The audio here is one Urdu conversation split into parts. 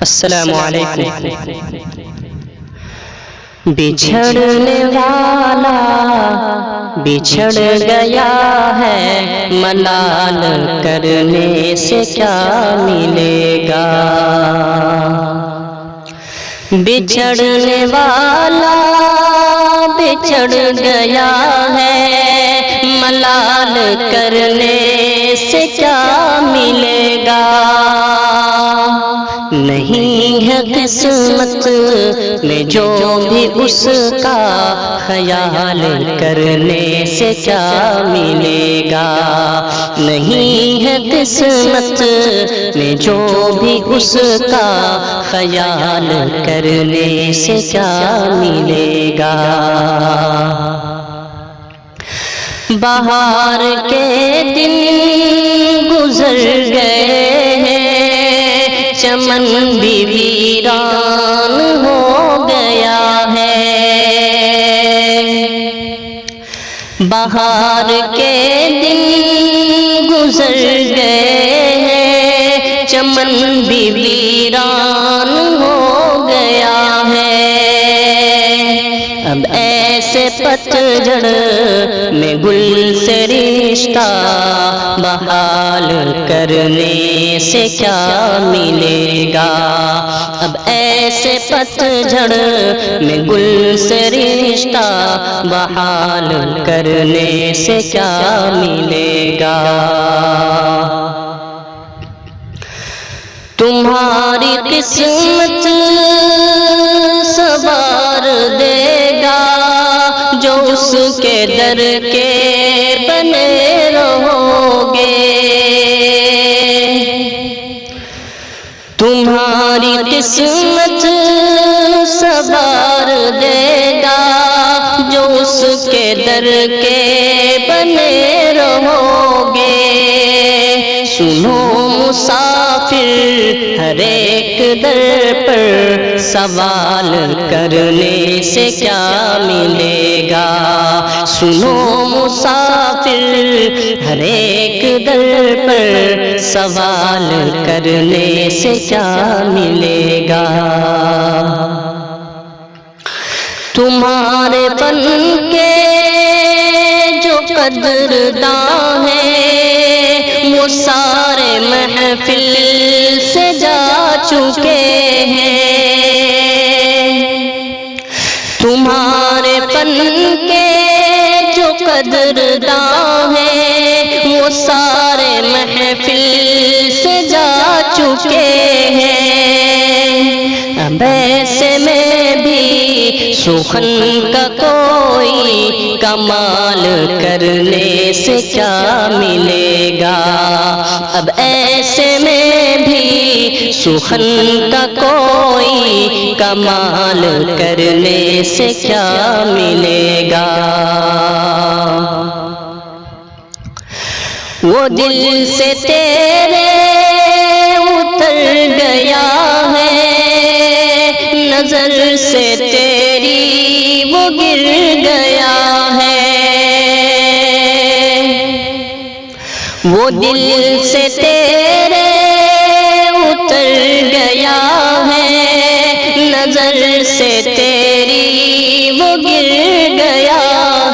السلام علیکم۔ بچھڑنے والا بچھڑ گیا ہے، ملال کرنے سے کیا ملے گا؟ بچھڑنے والا بچھڑ گیا ہے، ملال کرنے سے کیا ملے گا؟ نہیں ہے قسمت میں جو بھی اس کا، خیال کرنے سے کیا ملے گا؟ نہیں ہے قسمت میں جو بھی اس کا، خیال کرنے سے کیا ملے گا؟ بہار کے دن گزر گئے ہیں، چمن بھی ویران ہو گیا ہے۔ بہار کے دن گزر گئے ہیں، چمن بھی ویران ہو گیا ہے۔ اب ایسے پتجھڑ میں گل سے رشتہ، بحال کرنے سے کیا ملے گا؟ اب ایسے پتجھڑ میں گل سے رشتہ، بحال کرنے سے کیا ملے گا؟ تمہاری قسمت سوار دے گا، جو اس کے در کے بنے رہو گے۔ تمہاری قسمت سوار دے گا، جو اس کے در کے بنے رہو گے۔ سنو مسافر، ہر ایک در پر سوال کرنے سے کیا ملے گا؟ سنو مسافر، ہر ایک در پر سوال کرنے سے کیا ملے گا؟ تمہارے فن کے جو قدرداں ہیں، وہ سارے محفل سے جا چکے ہیں۔ تمہارے فن کے جو قدرداں ہیں، وہ سارے محفل سے جا چکے ہیں۔ اب ایسے میں بھی سخن کا کوئی کمال کرنے سے کیا ملے گا؟ اب ایسے میں بھی سخن کا کوئی کمال کرنے سے کیا ملے گا؟ وہ دل سے تیرے اتر گیا ہے، نظر سے تیری وہ گر گیا ہے۔ وہ دل سے تیرے اتر گیا ہے، نظر سے تیری وہ گر گیا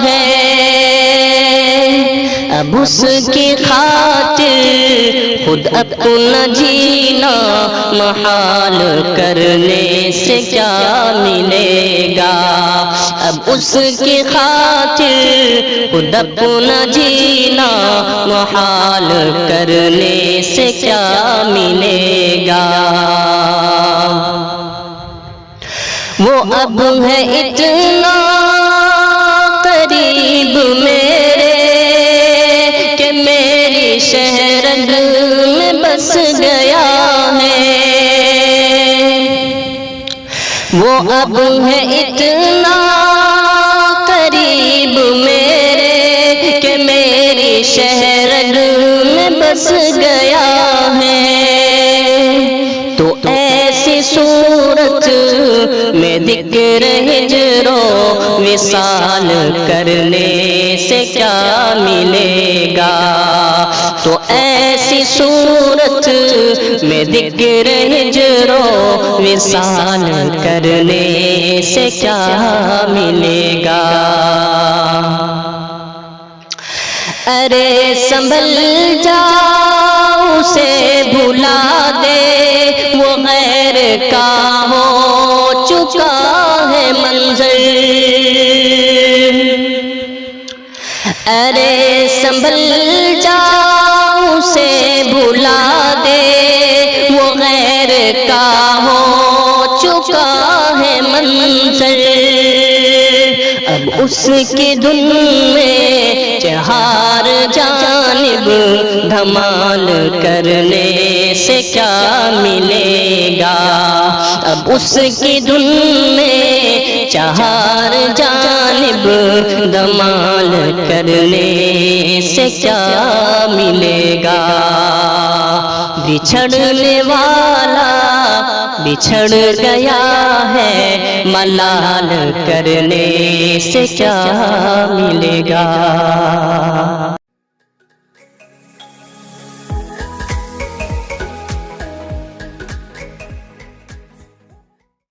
ہے۔ اب اس کی خاطر خود اپنا جینا محال کرنے سے کیا ملے گا؟ اب اس کی خاطر خود اپنا جینا محال کرنے سے کیا ملے گا؟ وہ اب ہے اتنا قریب میرے کہ میری شہرگ میں بس گیا ہے۔ وہ اب ہے اتنا قریب میرے کہ میری شہرگ میں بس گیا ہے۔ تو ایسی صورت میں ذکر ہجر و وصال کرنے سے کیا ملے گا؟ تو ایسی صورت میں ذکر ہجر و وصال کرنے سے کیا ملے گا؟ ارے سنبھل جاؤ اسے بھلا دے، وہ غیر کا ہو چکا ہے منظر۔ ارے سنبھل جاؤ اسے بھلا دے، وہ غیر کا ہو چکا ہے منظر۔ اب اس کی دھن میں چہار جانب دھمال کرنے سے کیا ملے گا؟ اب اس کی دھن میں چہار جانب دھمال کرنے سے کیا ملے گا؟ بچھڑنے والا بچھڑ گیا ہے، ملال کرنے سے کیا ملے گا؟